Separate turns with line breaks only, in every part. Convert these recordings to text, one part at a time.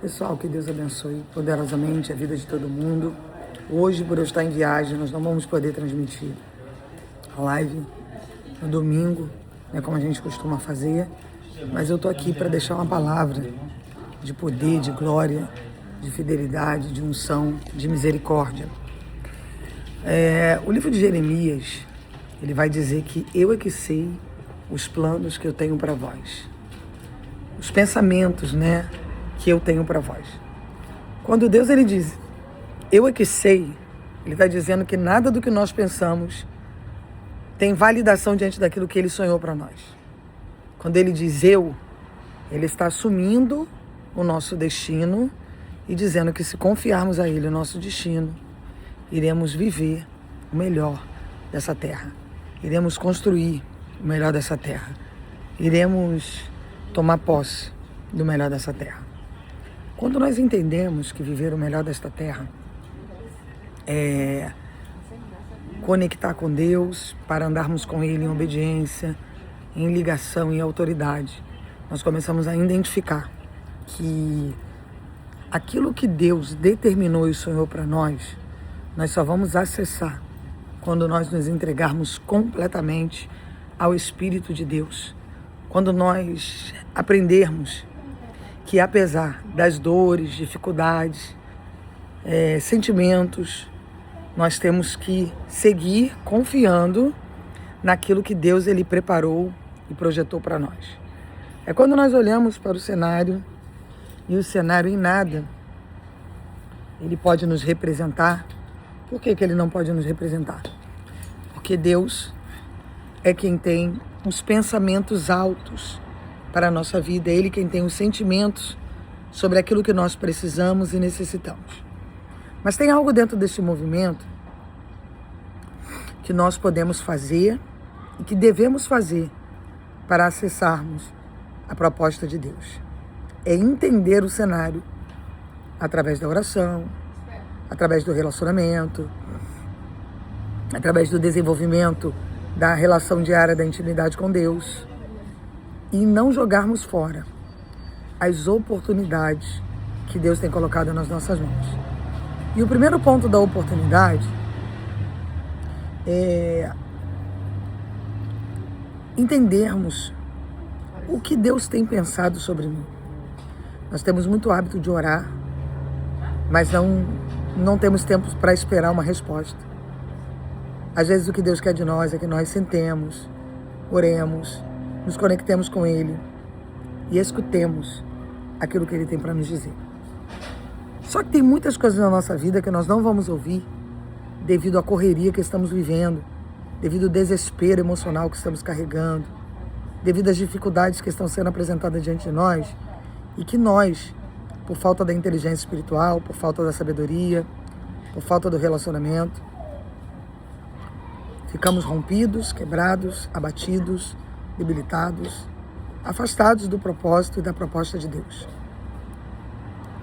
Pessoal, que Deus abençoe poderosamente a vida de todo mundo. Hoje, por eu estar em viagem, nós não vamos poder transmitir a live no domingo, né, como a gente costuma fazer, mas eu estou aqui para deixar uma palavra de poder, de glória, de fidelidade, de unção, de misericórdia. O livro de Jeremias, ele vai dizer que eu é que sei os planos que eu tenho para vós, os pensamentos, né, que eu tenho para vós. Quando Deus ele diz, eu é que sei, ele está dizendo que nada do que nós pensamos tem validação diante daquilo que ele sonhou para nós. Quando ele diz eu, ele está assumindo o nosso destino e dizendo que se confiarmos a ele o nosso destino, iremos viver o melhor dessa terra. Iremos construir o melhor dessa terra. Iremos tomar posse do melhor dessa terra. Quando nós entendemos que viver o melhor desta terra é conectar com Deus para andarmos com Ele em obediência, em ligação e autoridade, nós começamos a identificar que aquilo que Deus determinou e sonhou para nós só vamos acessar quando nós nos entregarmos completamente ao Espírito de Deus. Quando nós aprendermos que apesar das dores, dificuldades, sentimentos, nós temos que seguir confiando naquilo que Deus ele preparou e projetou para nós. É quando nós olhamos para o cenário e o cenário em nada, ele pode nos representar. Por que ele não pode nos representar? Porque Deus é quem tem os pensamentos altos para a nossa vida, é Ele quem tem os sentimentos sobre aquilo que nós precisamos e necessitamos. Mas tem algo dentro desse movimento que nós podemos fazer e que devemos fazer para acessarmos a proposta de Deus. É entender o cenário através da oração, através do relacionamento, através do desenvolvimento da relação diária da intimidade com Deus e não jogarmos fora as oportunidades que Deus tem colocado nas nossas mãos. E o primeiro ponto da oportunidade é entendermos o que Deus tem pensado sobre mim. Nós temos muito hábito de orar, mas não temos tempo para esperar uma resposta. Às vezes o que Deus quer de nós é que nós sentemos, oremos, nos conectemos com Ele e escutemos aquilo que Ele tem para nos dizer. Só que tem muitas coisas na nossa vida que nós não vamos ouvir devido à correria que estamos vivendo, devido ao desespero emocional que estamos carregando, devido às dificuldades que estão sendo apresentadas diante de nós e que nós, por falta da inteligência espiritual, por falta da sabedoria, por falta do relacionamento, ficamos rompidos, quebrados, abatidos, debilitados, afastados do propósito e da proposta de Deus.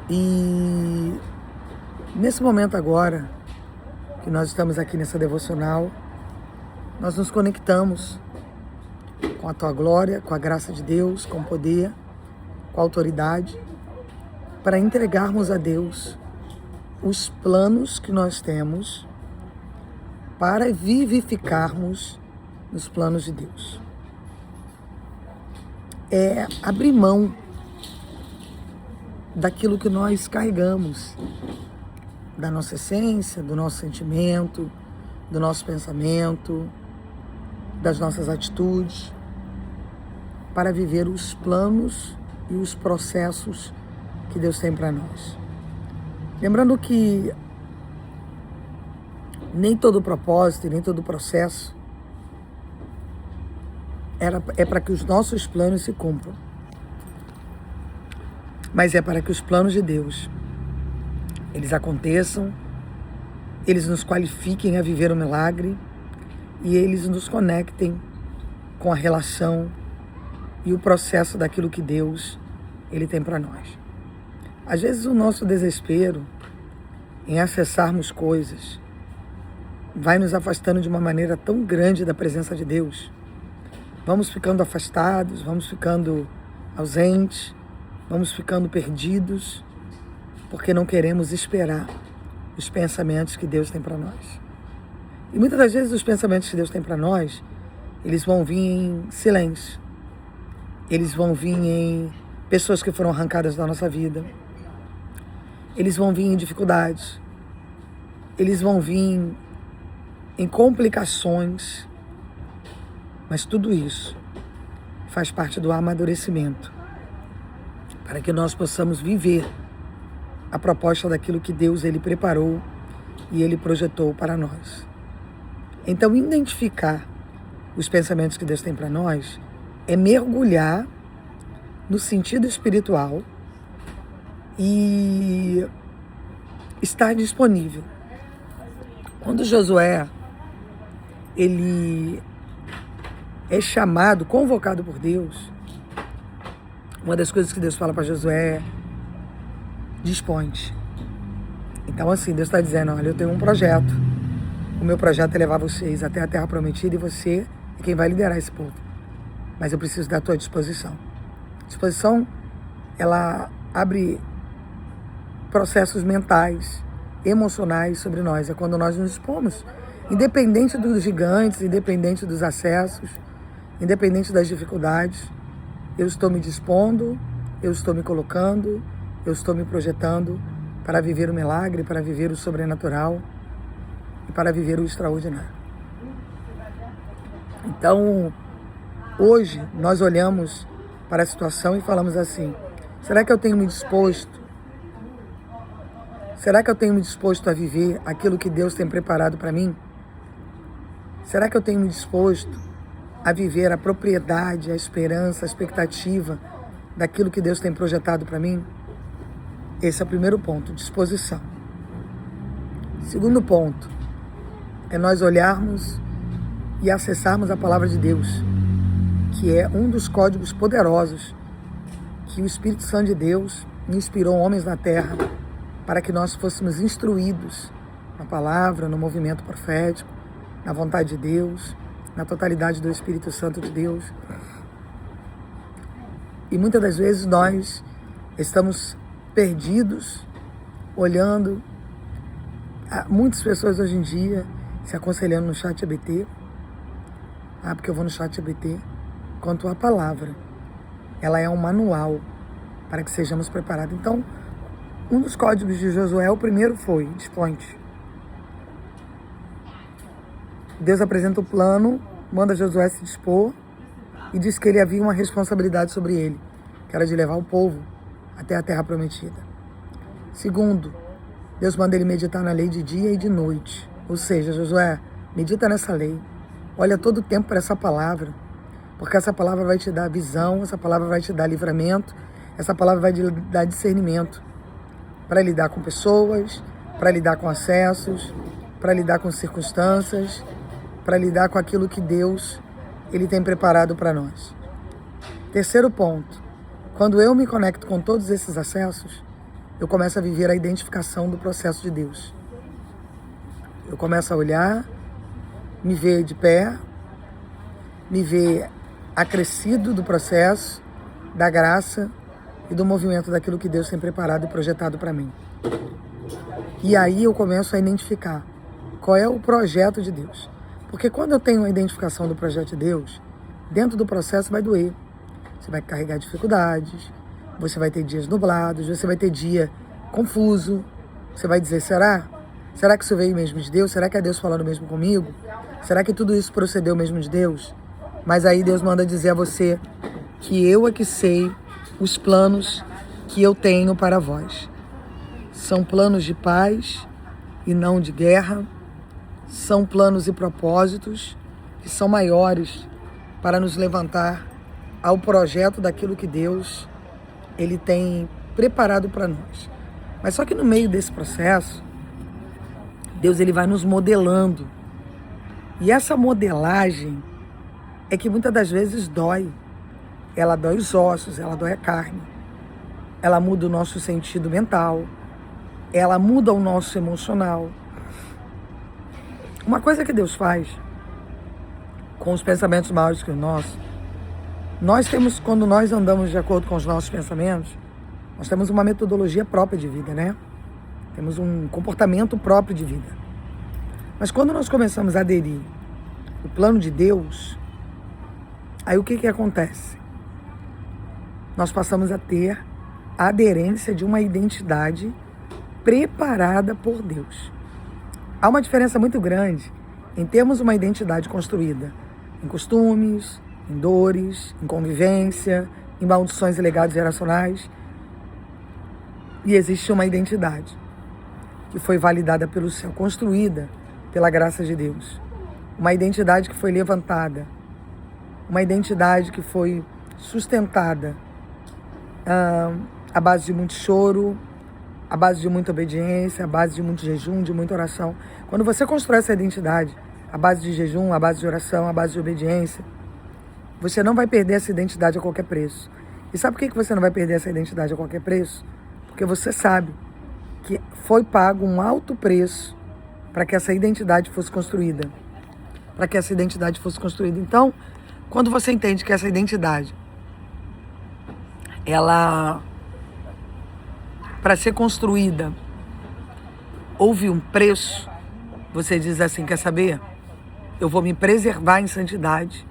E nesse momento agora, que nós estamos aqui nessa devocional, nós nos conectamos com a Tua glória, com a graça de Deus, com o poder, com a autoridade, para entregarmos a Deus os planos que nós temos para vivificarmos nos planos de Deus. É abrir mão daquilo que nós carregamos, da nossa essência, do nosso sentimento, do nosso pensamento, das nossas atitudes, para viver os planos e os processos que Deus tem para nós. Lembrando que nem todo propósito e nem todo processo é para que os nossos planos se cumpram. Mas é para que os planos de Deus, eles aconteçam, eles nos qualifiquem a viver o milagre e eles nos conectem com a relação e o processo daquilo que Deus, Ele tem para nós. Às vezes o nosso desespero em acessarmos coisas vai nos afastando de uma maneira tão grande da presença de Deus. Vamos ficando afastados, vamos ficando ausentes, vamos ficando perdidos, porque não queremos esperar os pensamentos que Deus tem para nós. E muitas das vezes os pensamentos que Deus tem para nós, eles vão vir em silêncio. Eles vão vir em pessoas que foram arrancadas da nossa vida. Eles vão vir em dificuldades. Eles vão vir em complicações. Mas tudo isso faz parte do amadurecimento, para que nós possamos viver a proposta daquilo que Deus ele preparou e ele projetou para nós. Então, identificar os pensamentos que Deus tem para nós é mergulhar no sentido espiritual e estar disponível. Quando Josué ele é chamado, convocado por Deus, uma das coisas que Deus fala para Josué é: dispõe-te. Então, assim, Deus está dizendo: olha, eu tenho um projeto. O meu projeto é levar vocês até a Terra Prometida e você é quem vai liderar esse povo. Mas eu preciso da tua disposição. Disposição, ela abre processos mentais, emocionais sobre nós. É quando nós nos dispomos. Independente dos gigantes, independente dos acessos, independente das dificuldades, eu estou me dispondo, eu estou me colocando, eu estou me projetando para viver o milagre, para viver o sobrenatural e para viver o extraordinário. Então, hoje, nós olhamos para a situação e falamos assim: será que eu tenho me disposto? Será que eu tenho me disposto a viver aquilo que Deus tem preparado para mim? Será que eu tenho me disposto a viver a propriedade, a esperança, a expectativa daquilo que Deus tem projetado para mim? Esse é o primeiro ponto, disposição. Segundo ponto, é nós olharmos e acessarmos a palavra de Deus, que é um dos códigos poderosos que o Espírito Santo de Deus inspirou homens na terra para que nós fôssemos instruídos na palavra, no movimento profético, na vontade de Deus, na totalidade do Espírito Santo de Deus. E muitas das vezes nós estamos perdidos, olhando muitas pessoas hoje em dia se aconselhando no ChatGPT, porque eu vou no ChatGPT, quanto à palavra. Ela é um manual para que sejamos preparados. Então, um dos códigos de Josué, o primeiro foi: dispõe-te. Deus apresenta o plano, manda Josué se dispor e diz que ele havia uma responsabilidade sobre ele, que era de levar o povo até a Terra Prometida. Segundo, Deus manda ele meditar na lei de dia e de noite. Ou seja, Josué, medita nessa lei. Olha todo o tempo para essa palavra, porque essa palavra vai te dar visão, essa palavra vai te dar livramento, essa palavra vai te dar discernimento para lidar com pessoas, para lidar com acessos, para lidar com circunstâncias, para lidar com aquilo que Deus ele tem preparado para nós. Terceiro ponto, quando eu me conecto com todos esses acessos, eu começo a viver a identificação do processo de Deus. Eu começo a olhar, me ver de pé, me ver acrescido do processo, da graça e do movimento daquilo que Deus tem preparado e projetado para mim. E aí eu começo a identificar qual é o projeto de Deus. Porque quando eu tenho a identificação do projeto de Deus, dentro do processo vai doer. Você vai carregar dificuldades, você vai ter dias nublados, você vai ter dia confuso. Você vai dizer: será? Será que isso veio mesmo de Deus? Será que é Deus falando mesmo comigo? Será que tudo isso procedeu mesmo de Deus? Mas aí Deus manda dizer a você que eu é que sei os planos que eu tenho para vós. São planos de paz e não de guerra. São planos e propósitos que são maiores para nos levantar ao projeto daquilo que Deus ele tem preparado para nós. Mas só que no meio desse processo, Deus ele vai nos modelando. E essa modelagem é que muitas das vezes dói. Ela dói os ossos, ela dói a carne. Ela muda o nosso sentido mental. Ela muda o nosso emocional. Uma coisa que Deus faz com os pensamentos maiores que o nosso, nós temos, quando nós andamos de acordo com os nossos pensamentos, Nós temos uma metodologia própria de vida, né? Temos um comportamento próprio de vida. Mas quando nós começamos a aderir o plano de Deus, aí o que acontece? Nós passamos a ter a aderência de uma identidade preparada por Deus. Há uma diferença muito grande em termos uma identidade construída em costumes, em dores, em convivência, em maldições e legados geracionais. E existe uma identidade que foi validada pelo céu, construída pela graça de Deus. Uma identidade que foi levantada, uma identidade que foi sustentada à base de muito choro, à base de muita obediência, à base de muito jejum, de muita oração. Quando você constrói essa identidade, à base de jejum, à base de oração, à base de obediência, você não vai perder essa identidade a qualquer preço. E sabe por que você não vai perder essa identidade a qualquer preço? Porque você sabe que foi pago um alto preço para que essa identidade fosse construída. Para que essa identidade fosse construída. Então, quando você entende que essa identidade, ela, para ser construída, houve um preço, você diz assim, quer saber? Eu vou me preservar em santidade,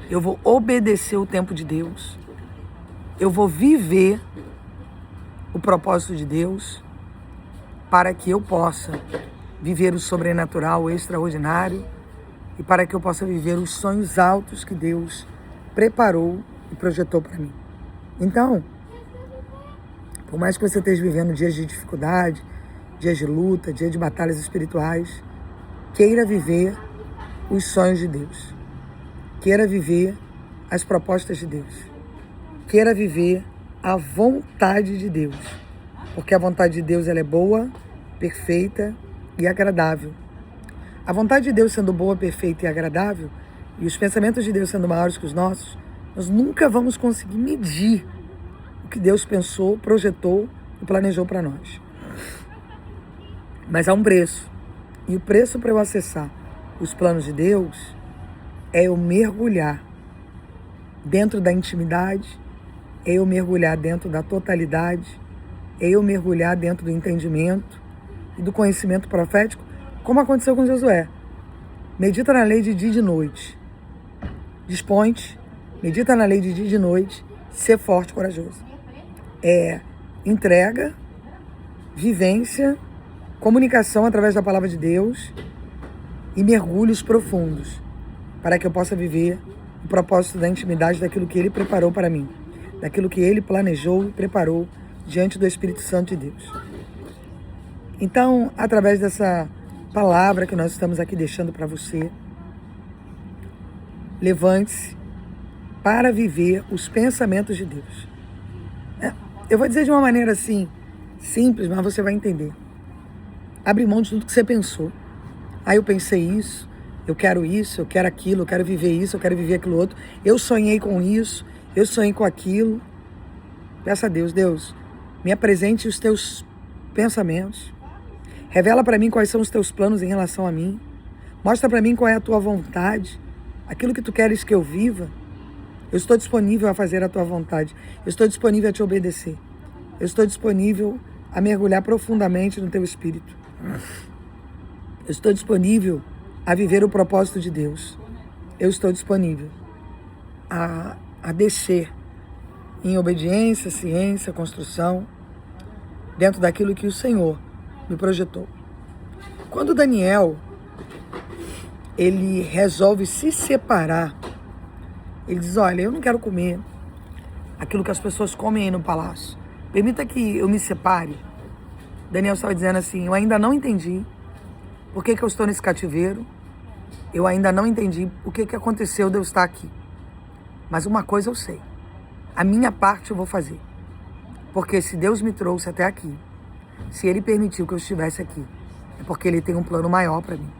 eu vou obedecer o tempo de Deus, eu vou viver o propósito de Deus para que eu possa viver o sobrenatural, o extraordinário, e para que eu possa viver os sonhos altos que Deus preparou e projetou para mim. Então, por mais que você esteja vivendo dias de dificuldade, dias de luta, dias de batalhas espirituais, queira viver os sonhos de Deus. Queira viver as propostas de Deus. Queira viver a vontade de Deus. Porque a vontade de Deus ela é boa, perfeita e agradável. A vontade de Deus sendo boa, perfeita e agradável, e os pensamentos de Deus sendo maiores que os nossos, nós nunca vamos conseguir medir o que Deus pensou, projetou e planejou para nós. Mas há um preço. E o preço para eu acessar os planos de Deus é eu mergulhar dentro da intimidade, é eu mergulhar dentro da totalidade, é eu mergulhar dentro do entendimento e do conhecimento profético, como aconteceu com Josué. Medita na lei de dia e de noite. Dispõe-te, medita na lei de dia e de noite, ser forte e corajoso. É entrega, vivência, comunicação através da palavra de Deus e mergulhos profundos para que eu possa viver o propósito da intimidade daquilo que Ele preparou para mim, daquilo que Ele planejou e preparou diante do Espírito Santo de Deus. Então, através dessa palavra que nós estamos aqui deixando para você, levante-se para viver os pensamentos de Deus. Eu vou dizer de uma maneira assim, simples, mas você vai entender. Abre mão de tudo que você pensou. Eu pensei isso, eu quero aquilo, eu quero viver isso, eu quero viver aquilo outro. Eu sonhei com isso, eu sonhei com aquilo. Peça a Deus, Deus, me apresente os teus pensamentos. Revela para mim quais são os teus planos em relação a mim. Mostra para mim qual é a tua vontade, aquilo que tu queres que eu viva. Eu estou disponível a fazer a tua vontade. Eu estou disponível a te obedecer. Eu estou disponível a mergulhar profundamente no teu espírito. Eu estou disponível a viver o propósito de Deus. Eu estou disponível a descer em obediência, ciência, construção, dentro daquilo que o Senhor me projetou. Quando Daniel, ele resolve se separar, ele diz, olha, eu não quero comer aquilo que as pessoas comem aí no palácio. Permita que eu me separe. Daniel estava dizendo assim, eu ainda não entendi por que eu estou nesse cativeiro, eu ainda não entendi o que aconteceu de eu estar aqui. Mas uma coisa eu sei, a minha parte eu vou fazer. Porque se Deus me trouxe até aqui, se Ele permitiu que eu estivesse aqui, é porque Ele tem um plano maior para mim.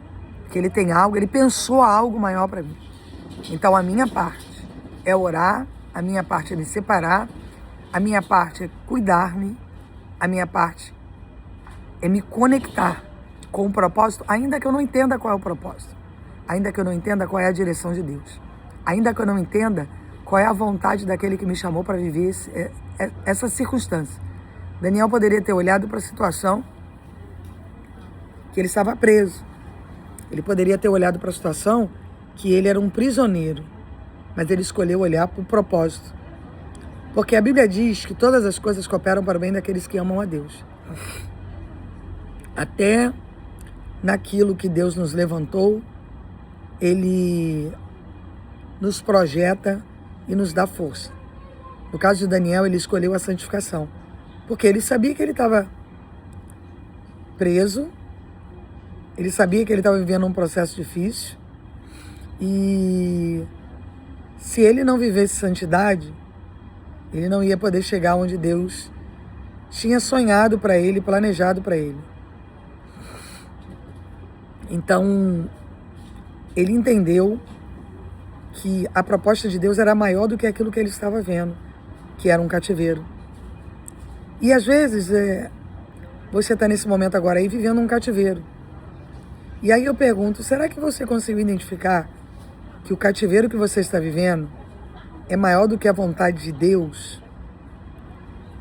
Porque Ele tem algo, Ele pensou algo maior para mim. Então a minha parte é orar, a minha parte é me separar, a minha parte é cuidar-me, a minha parte é me conectar com o propósito, ainda que eu não entenda qual é o propósito, ainda que eu não entenda qual é a direção de Deus, ainda que eu não entenda qual é a vontade daquele que me chamou para viver essa circunstância. Daniel poderia ter olhado para a situação que ele estava preso. Ele poderia ter olhado para a situação que ele era um prisioneiro. Mas ele escolheu olhar para o propósito. Porque a Bíblia diz que todas as coisas cooperam para o bem daqueles que amam a Deus. Até naquilo que Deus nos levantou, Ele nos projeta e nos dá força. No caso de Daniel, ele escolheu a santificação. Porque ele sabia que ele estava preso, ele sabia que ele estava vivendo um processo difícil, e se ele não vivesse santidade, ele não ia poder chegar onde Deus tinha sonhado para ele, planejado para ele. Então, ele entendeu que a proposta de Deus era maior do que aquilo que ele estava vendo, que era um cativeiro. E às vezes, você está nesse momento agora aí vivendo um cativeiro. E aí eu pergunto, será que você conseguiu identificar que o cativeiro que você está vivendo é maior do que a vontade de Deus?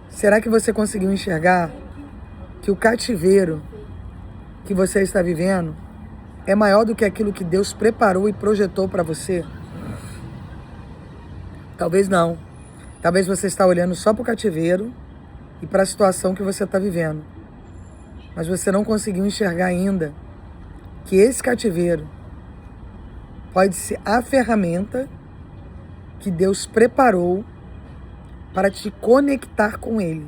Será que você conseguiu enxergar que o cativeiro que você está vivendo é maior do que aquilo que Deus preparou e projetou para você? Talvez não. Talvez você está olhando só para o cativeiro e para a situação que você está vivendo. Mas você não conseguiu enxergar ainda que esse cativeiro pode ser a ferramenta que Deus preparou para te conectar com Ele.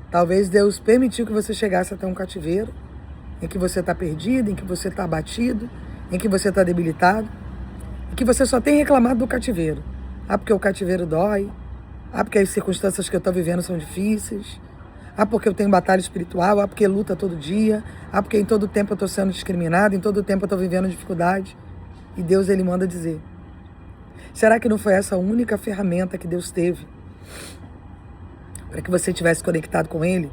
Talvez Deus permitiu que você chegasse até um cativeiro em que você está perdido, em que você está abatido, em que você está debilitado, e que você só tem reclamado do cativeiro. Ah, porque o cativeiro dói. Ah, porque as circunstâncias que eu estou vivendo são difíceis. Ah, porque eu tenho batalha espiritual. Ah, porque luta todo dia. Ah, porque em todo tempo eu estou sendo discriminado, em todo tempo eu estou vivendo dificuldade. E Deus, Ele manda dizer. Será que não foi essa a única ferramenta que Deus teve para que você estivesse conectado com Ele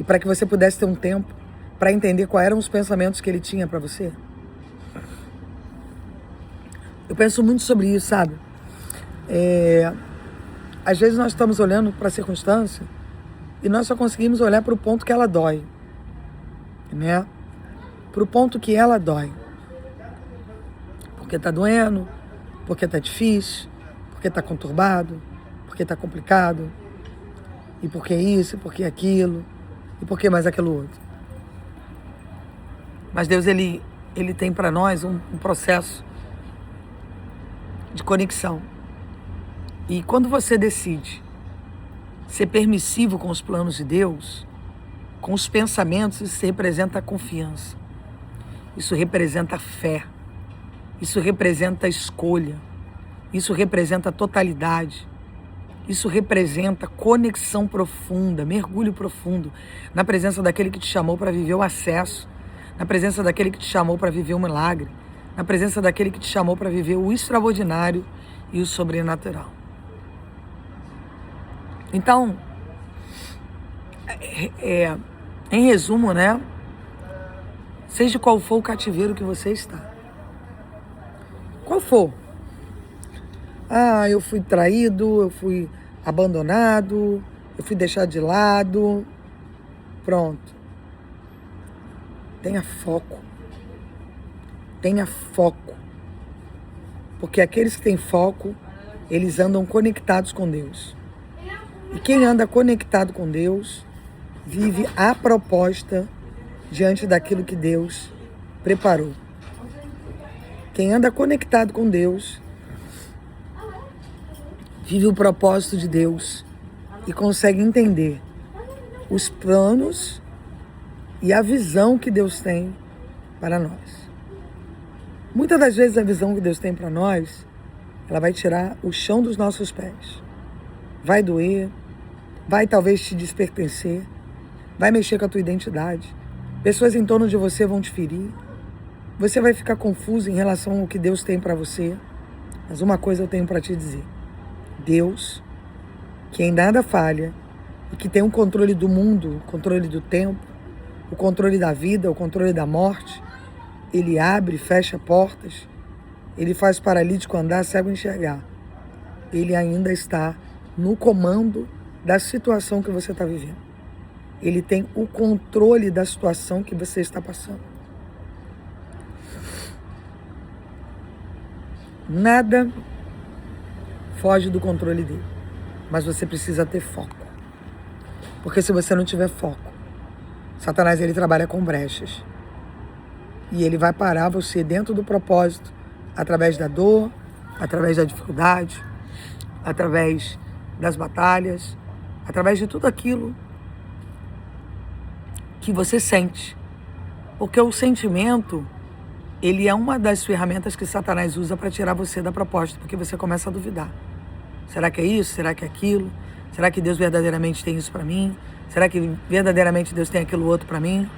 e para que você pudesse ter um tempo para entender quais eram os pensamentos que Ele tinha para você? Eu penso muito sobre isso, sabe? Às vezes nós estamos olhando para a circunstância e nós só conseguimos olhar para o ponto que ela dói, né? Para o ponto que ela dói. Porque está doendo, porque está difícil, porque está conturbado, porque está complicado, e porque isso, e porque aquilo, e porque mais aquilo outro. Mas Deus, Ele tem para nós um processo de conexão. E quando você decide ser permissivo com os planos de Deus, com os pensamentos, isso representa a confiança. Isso representa a fé. Isso representa a escolha. Isso representa a totalidade. Isso representa conexão profunda, mergulho profundo na presença daquele que te chamou para viver o acesso, na presença daquele que te chamou para viver o milagre, na presença daquele que te chamou para viver o extraordinário e o sobrenatural. Então, em resumo, né? Seja qual for o cativeiro que você está. Qual for. Ah, eu fui traído, eu fui abandonado, eu fui deixado de lado. Pronto. Tenha foco. Tenha foco. Porque aqueles que têm foco, eles andam conectados com Deus. E quem anda conectado com Deus, vive a proposta diante daquilo que Deus preparou. Quem anda conectado com Deus, vive o propósito de Deus e consegue entender os planos e a visão que Deus tem para nós. Muitas das vezes a visão que Deus tem para nós, ela vai tirar o chão dos nossos pés. Vai doer, vai talvez te despertencer, vai mexer com a tua identidade. Pessoas em torno de você vão te ferir. Você vai ficar confuso em relação ao que Deus tem para você. Mas uma coisa eu tenho para te dizer. Deus, que em nada falha e que tem o controle do mundo, o controle do tempo, o controle da vida, o controle da morte, Ele abre e fecha portas, Ele faz paralítico andar, cego enxergar. Ele ainda está no comando da situação que você está vivendo. ele tem o controle da situação que você está passando. Nada foge do controle dele, mas você precisa ter foco. Porque se você não tiver foco, Satanás ele trabalha com brechas. E ele vai parar você dentro do propósito, através da dor, através da dificuldade, através das batalhas, através de tudo aquilo que você sente. Porque o sentimento, ele é uma das ferramentas que Satanás usa para tirar você da proposta, porque você começa a duvidar. Será que é isso? Será que é aquilo? Será que Deus verdadeiramente tem isso para mim? Será que verdadeiramente Deus tem aquilo outro para mim?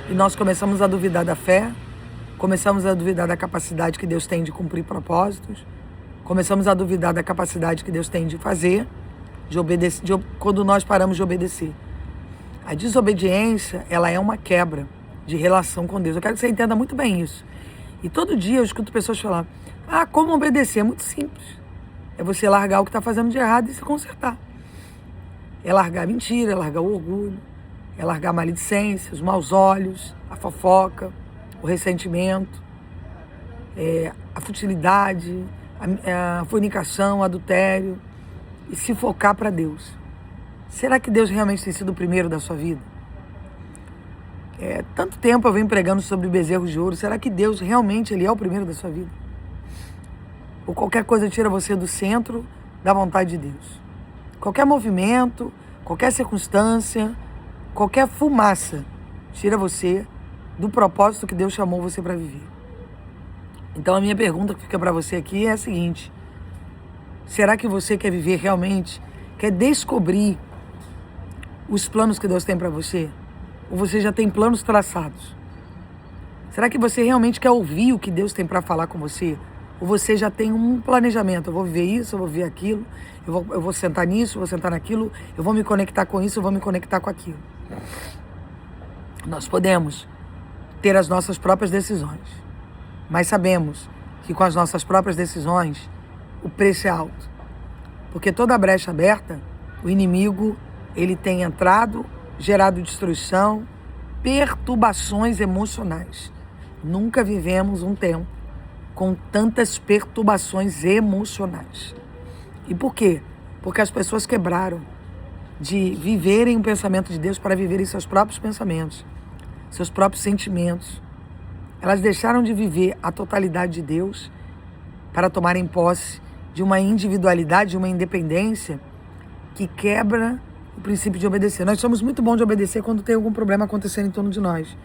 E nós começamos a duvidar da fé, começamos a duvidar da capacidade que Deus tem de cumprir propósitos, começamos a duvidar da capacidade que Deus tem de fazer, de obedecer, quando nós paramos de obedecer. A desobediência, ela é uma quebra de relação com Deus. Eu quero que você entenda muito bem isso. E todo dia eu escuto pessoas falar, como obedecer? É muito simples. É você largar o que está fazendo de errado e se consertar. É largar a mentira, é largar o orgulho, é largar a maledicência, os maus olhos, a fofoca, o ressentimento, a futilidade, a fornicação, o adultério, e se focar para Deus. Será que Deus realmente tem sido o primeiro da sua vida? Tanto tempo eu venho pregando sobre bezerros de ouro, será que Deus realmente ele é o primeiro da sua vida? Ou qualquer coisa tira você do centro da vontade de Deus? Qualquer movimento, qualquer circunstância, qualquer fumaça tira você do propósito que Deus chamou você para viver. Então a minha pergunta que fica para você aqui é a seguinte: será que você quer viver realmente, quer descobrir os planos que Deus tem para você? Ou você já tem planos traçados? Será que você realmente quer ouvir o que Deus tem para falar com você? Ou você já tem um planejamento? Eu vou viver isso, eu vou viver aquilo, eu vou sentar nisso, eu vou sentar naquilo, eu vou me conectar com isso, eu vou me conectar com aquilo. Nós podemos ter as nossas próprias decisões, mas sabemos que com as nossas próprias decisões, o preço é alto. Porque toda brecha aberta, o inimigo, ele tem entrado, gerado destruição, perturbações emocionais. Nunca vivemos um tempo com tantas perturbações emocionais. E por quê? Porque as pessoas quebraram de viverem o pensamento de Deus para viverem seus próprios pensamentos, seus próprios sentimentos. Elas deixaram de viver a totalidade de Deus para tomarem posse de uma individualidade, de uma independência que quebra o princípio de obedecer. Nós somos muito bons de obedecer quando tem algum problema acontecendo em torno de nós.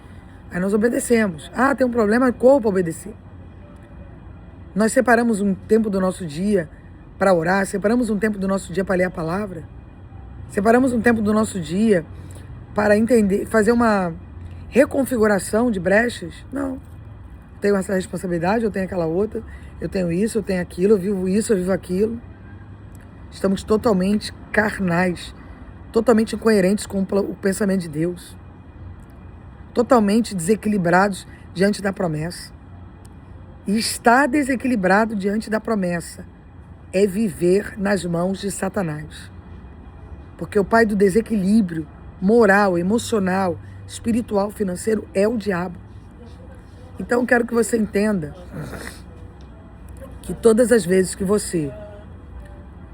Aí nós obedecemos. Tem um problema, corro para obedecer. Nós separamos um tempo do nosso dia para orar, separamos um tempo do nosso dia para ler a palavra, separamos um tempo do nosso dia para entender, fazer uma reconfiguração de brechas. Não. Tenho essa responsabilidade, eu tenho aquela outra, eu tenho isso, eu tenho aquilo, eu vivo isso, eu vivo aquilo. Estamos totalmente carnais, totalmente incoerentes com o pensamento de Deus, totalmente desequilibrados diante da promessa. E estar desequilibrado diante da promessa é viver nas mãos de Satanás. Porque o pai do desequilíbrio moral, emocional, espiritual, financeiro é o diabo. Então eu quero que você entenda que todas as vezes que você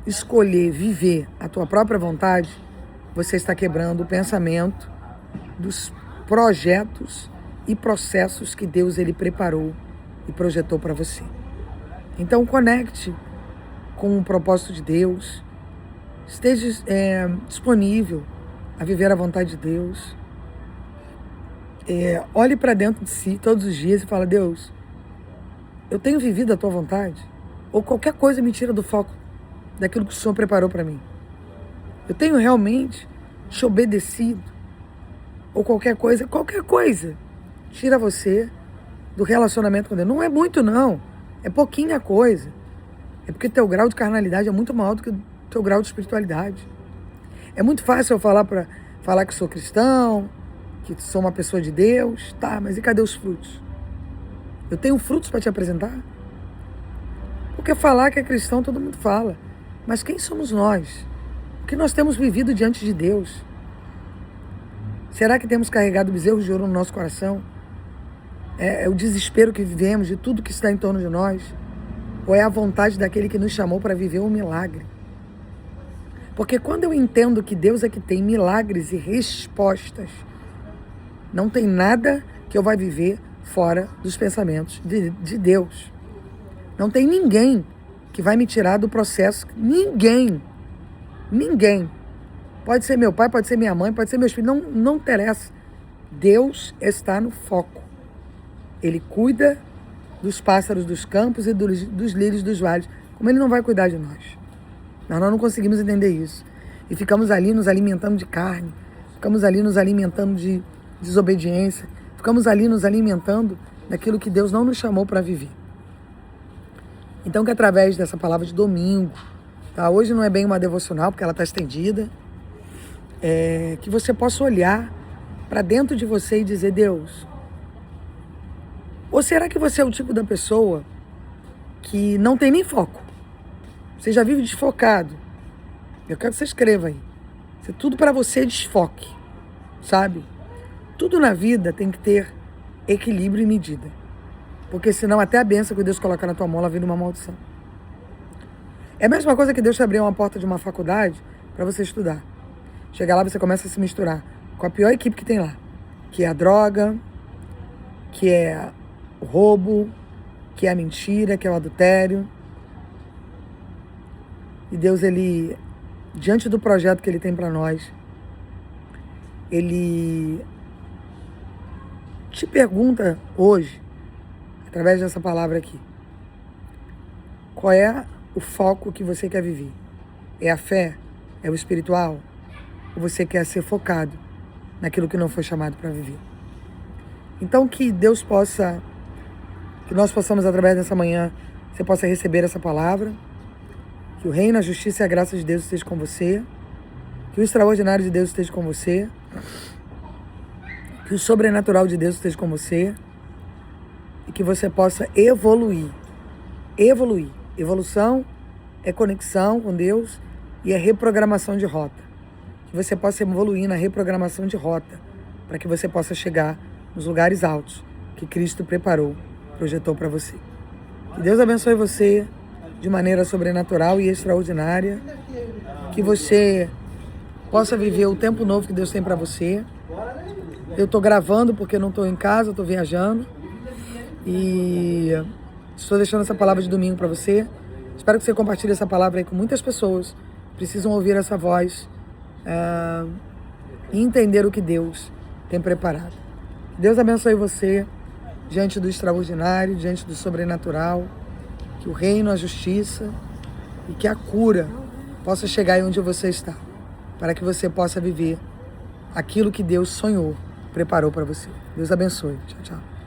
escolher viver a tua própria vontade, você está quebrando o pensamento dos projetos e processos que Deus ele preparou e projetou para você. Então conecte com o propósito de Deus, esteja disponível a viver a vontade de Deus. Olhe para dentro de si todos os dias e fala: Deus, eu tenho vivido a tua vontade? Ou qualquer coisa me tira do foco daquilo que o Senhor preparou para mim? Eu tenho realmente te obedecido? Ou qualquer coisa tira você do relacionamento com Deus? Não é muito não, é pouquinha coisa. É porque teu grau de carnalidade é muito maior do que o teu grau de espiritualidade. É muito fácil eu falar que sou cristão, que sou uma pessoa de Deus, tá, mas e cadê os frutos? Eu tenho frutos para te apresentar? Porque falar que é cristão todo mundo fala, mas quem somos nós? O que nós temos vivido diante de Deus? Será que temos carregado bezerros de ouro no nosso coração? É o desespero que vivemos de tudo que está em torno de nós? Ou é a vontade daquele que nos chamou para viver um milagre? Porque quando eu entendo que Deus é que tem milagres e respostas, não tem nada que eu vá viver fora dos pensamentos de Deus. Não tem ninguém que vai me tirar do processo. Ninguém. Ninguém. Pode ser meu pai, pode ser minha mãe, pode ser meus filhos. Não interessa. Deus está no foco. Ele cuida dos pássaros dos campos e dos lírios dos vales. Como Ele não vai cuidar de nós? Nós não conseguimos entender isso. E ficamos ali nos alimentando de carne. Ficamos ali nos alimentando de desobediência. Ficamos ali nos alimentando daquilo que Deus não nos chamou para viver. Então que através dessa palavra de domingo, tá? Hoje não é bem uma devocional, porque ela está estendida, que você possa olhar para dentro de você e dizer: Deus, ou será que você é o tipo da pessoa que não tem nem foco? Você já vive desfocado. Eu quero que você escreva aí. Se tudo para você é desfoque, sabe? Tudo na vida tem que ter equilíbrio e medida. Porque senão até a bênção que Deus coloca na tua mão, ela vira uma maldição. É a mesma coisa que Deus te abrir uma porta de uma faculdade para você estudar. Chega lá, você começa a se misturar com a pior equipe que tem lá. Que é a droga, que é o roubo, que é a mentira, que é o adultério. E Deus, Ele, diante do projeto que Ele tem para nós, Ele te pergunta hoje, através dessa palavra aqui, qual é o foco que você quer viver? É a fé? É o espiritual? Ou você quer ser focado naquilo que não foi chamado para viver? Então que Deus possa, que nós possamos através dessa manhã, você possa receber essa palavra, que o reino, a justiça e a graça de Deus esteja com você, que o extraordinário de Deus esteja com você, que o sobrenatural de Deus esteja com você, e que você possa evoluir. Evoluir. Evolução é conexão com Deus e é reprogramação de rota. Que você possa evoluir na reprogramação de rota, para que você possa chegar nos lugares altos que Cristo preparou, projetou para você. Que Deus abençoe você de maneira sobrenatural e extraordinária. Que você possa viver o tempo novo que Deus tem para você. Eu estou gravando porque eu não estou em casa, eu estou viajando. E estou deixando essa palavra de domingo para você. Espero que você compartilhe essa palavra aí com muitas pessoas. Precisam ouvir essa voz e entender o que Deus tem preparado. Deus abençoe você diante do extraordinário, diante do sobrenatural. Que o reino, a justiça e que a cura possa chegar aí onde você está. Para que você possa viver aquilo que Deus sonhou, preparou para você. Deus abençoe. Tchau, tchau.